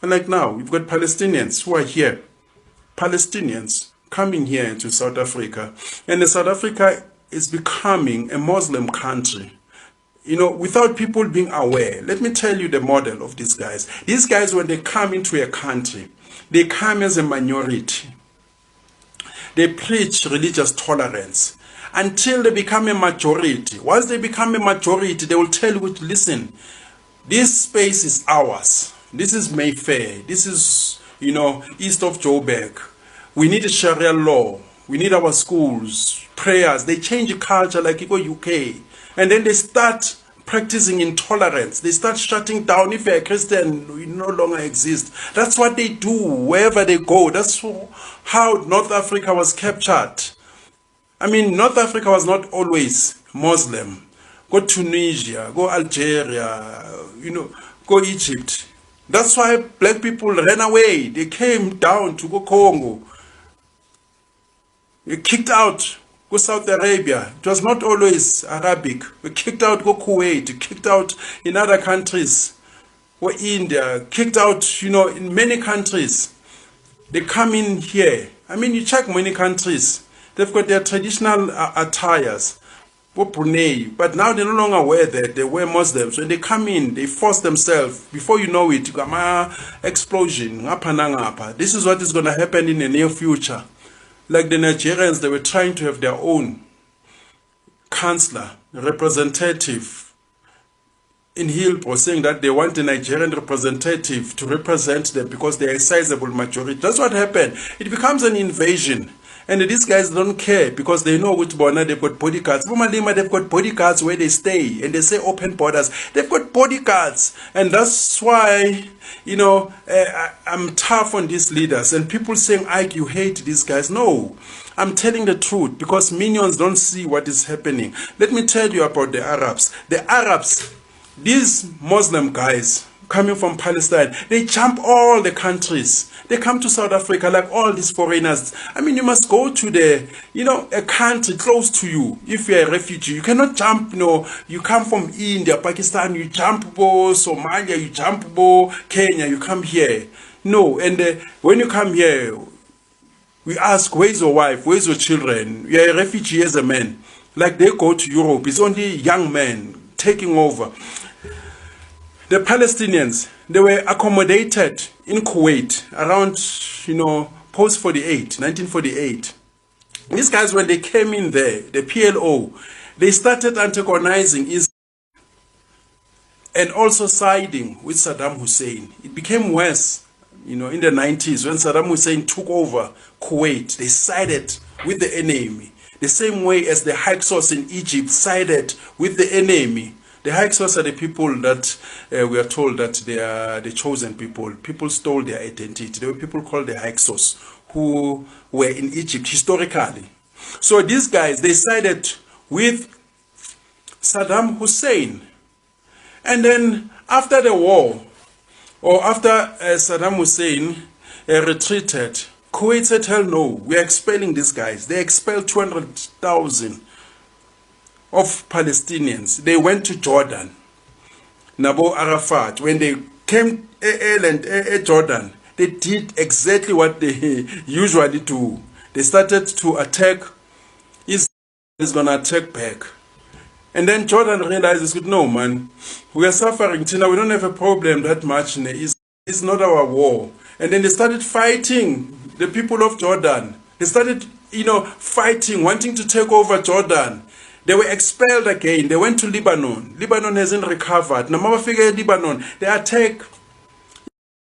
And like now, we've got Palestinians who are here. Palestinians coming here into South Africa. And South Africa is becoming a Muslim country. Without people being aware. Let me tell you the model of these guys. These guys, when they come into a country, they come as a minority. They preach religious tolerance until they become a majority. Once they become a majority, they will tell you, listen, this space is ours. This is Mayfair. This is, east of Joburg. We need a Sharia law. We need our schools, prayers. They change culture like you go UK. And then they start practicing intolerance. They start shutting down. If you're a Christian, we no longer exist. That's what they do wherever they go. That's how North Africa was captured. I mean, North Africa was not always Muslim. Go Tunisia, go Algeria, go Egypt. That's why black people ran away. They came down to go Congo. They kicked out, go Saudi Arabia. It was not always Arabic. We kicked out, go Kuwait. Kicked out in other countries. Go India. Kicked out, in many countries. They come in here. I mean, you check many countries. They've got their traditional attires. Brunei, but now they no longer wear that. They wear Muslims. When they come in, they force themselves. Before you know it, you got explosion. This is what is going to happen in the near future. Like the Nigerians, they were trying to have their own councillor, representative. In Hillbrow, saying that they want a Nigerian representative to represent them because they are a sizable majority. That's what happened. It becomes an invasion. And these guys don't care because they know which border they've got bodyguards. Bumalima, they've got bodyguards where they stay. And they say open borders. They've got bodyguards. And that's why, I'm tough on these leaders. And people saying, Ike, you hate these guys. No, I'm telling the truth because minions don't see what is happening. Let me tell you about the Arabs. The Arabs, these Muslim guys coming from Palestine, they jump all the countries. They come to South Africa like all these foreigners. I mean, you must go to a country close to you. If you're a refugee, you cannot jump, you come from India, Pakistan, you jump Somalia, you jump Kenya, you come here. No, and when you come here, we ask, where's your wife? Where's your children? You're a refugee as a man. Like they go to Europe, it's only young men taking over. The Palestinians, they were accommodated in Kuwait around, post-48, 1948. These guys, when they came in there, the PLO, they started antagonizing Israel and also siding with Saddam Hussein. It became worse, in the 90s when Saddam Hussein took over Kuwait. They sided with the enemy, the same way as the Hyksos in Egypt sided with the enemy. The Hyksos are the people that we are told that they are the chosen people. People stole their identity. There were people called the Hyksos who were in Egypt historically. So these guys, they sided with Saddam Hussein. And then after the war, or after Saddam Hussein retreated, Kuwait said, hell no, we are expelling these guys. They expelled 200,000 of Palestinians. They went to Jordan. Nabo Arafat, when they came to Jordan, they did exactly what they usually do. They started to attack. Israel is going to attack back. And then Jordan realizes, no man, we are suffering. Tina, we don't have a problem that much in Israel. It's not our war. And then they started fighting the people of Jordan. They started, fighting, wanting to take over Jordan. They were expelled again. They went to Lebanon. Lebanon hasn't recovered. Namama figure Lebanon. They attack.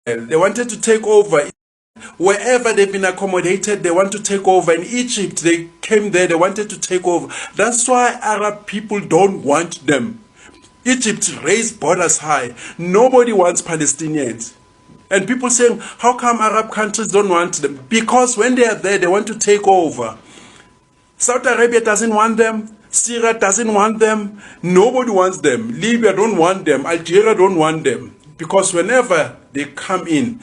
They wanted to take over. Wherever they've been accommodated, they want to take over. In Egypt, they came there. They wanted to take over. That's why Arab people don't want them. Egypt raised borders high. Nobody wants Palestinians. And people saying, how come Arab countries don't want them? Because when they are there, they want to take over. Saudi Arabia doesn't want them. Syria doesn't want them. Nobody wants them. Libya don't want them. Algeria don't want them. Because whenever they come in,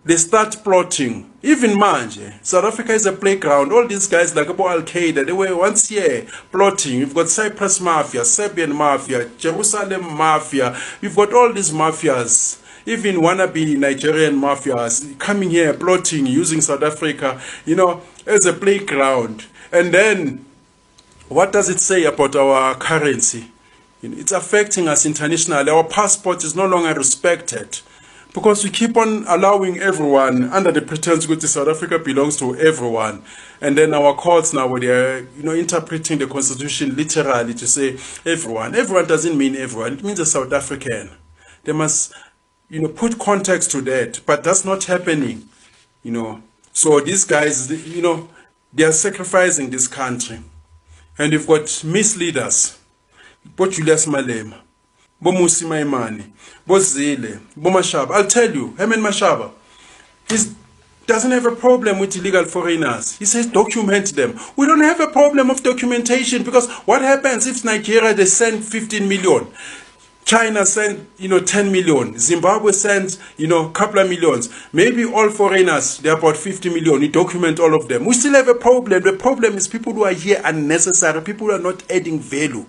they start plotting. Even Manje, South Africa is a playground. All these guys like about Al-Qaeda, they were once here plotting. You've got Cyprus Mafia, Serbian Mafia, Jerusalem Mafia. You've got all these mafias. even wannabe Nigerian mafias coming here, plotting, using South Africa, as a playground. And then, what does it say about our currency? It's affecting us internationally. Our passport is no longer respected because we keep on allowing everyone under the pretense that South Africa belongs to everyone. And then our courts now, they're interpreting the constitution literally to say everyone. Everyone doesn't mean everyone. It means a South African. They must put context to that. But that's not happening. So these guys, they are sacrificing this country. And you've got misleaders. Bo Julius Malema, Bo Musi Maimane, Bo Zile, Bo Mashaba. I'll tell you, Herman Mashaba, he doesn't have a problem with illegal foreigners. He says document them. We don't have a problem of documentation because what happens if Nigeria, they send 15 million? China sent, 10 million. Zimbabwe sends, a couple of millions. Maybe all foreigners, they're about 50 million. You document all of them. We still have a problem. The problem is people who are here unnecessary. People who are not adding value.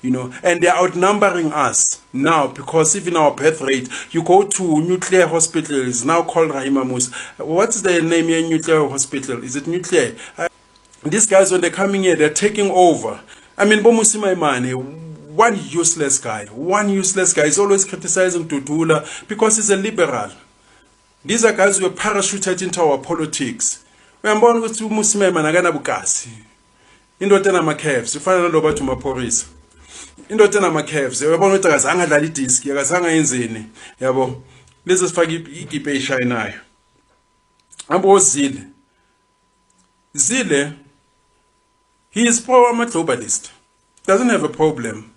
And they're outnumbering us now because even our birth rate, you go to nuclear hospital, it's now called Rahima Musa. What's the name here, nuclear hospital? Is it nuclear? These guys, when they're coming here, they're taking over. I mean, Bomusi Maimane, one useless guy is always criticizing Tutula because he's a liberal. These are guys who are parachuted into our politics. We are born with Bomusi Maimane, agana bukasi. Indotena makevs, you find out about Tumaporis. Indotena makevs, uyabona ukuthi akazange adlala idisk, akazange yenzeni, yabo. Lezi sifaka igipe eshayinayo. Abo Zile, he is pro-globalist. Doesn't have a problem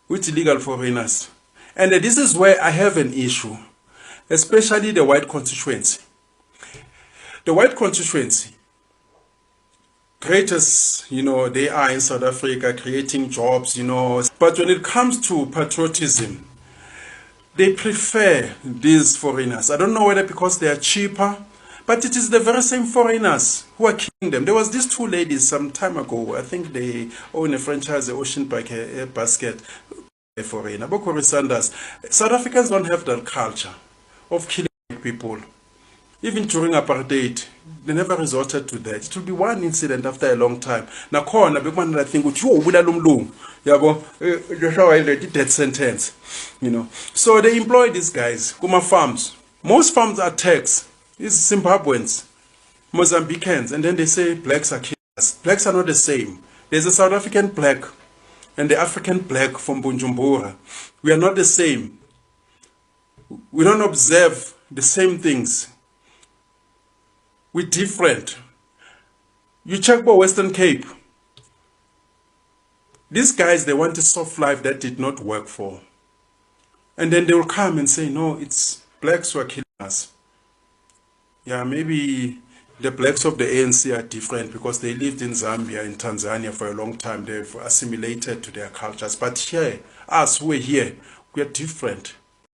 with illegal foreigners. And this is where I have an issue, especially the white constituency. The white constituency, great as, they are in South Africa creating jobs, but when it comes to patriotism, they prefer these foreigners. I don't know whether because they are cheaper, but it is the very same foreigners who are killing them. There was these two ladies some time ago. I think they own a franchise, the Ocean Basket, a foreigner. Bokori Sanders. South Africans don't have that culture of killing people. Even during apartheid, they never resorted to that. It will be one incident after a long time. Nakhona bekubana I think ukuthi ubulala umlungu. Yabo, the death sentence. So they employ these guys kuma farms. Most farms are taxed. It's Zimbabweans, Mozambicans, and then they say blacks are killers. Blacks are not the same. There's a South African black and the African black from Bujumbura. We are not the same. We don't observe the same things. We're different. You check for Western Cape. These guys, they want a soft life that did not work for. And then they will come and say, no, it's blacks who are killing us. Yeah, maybe the blacks of the ANC are different because they lived in Zambia, in Tanzania for a long time. They've assimilated to their cultures. But here, us who are here, we are different.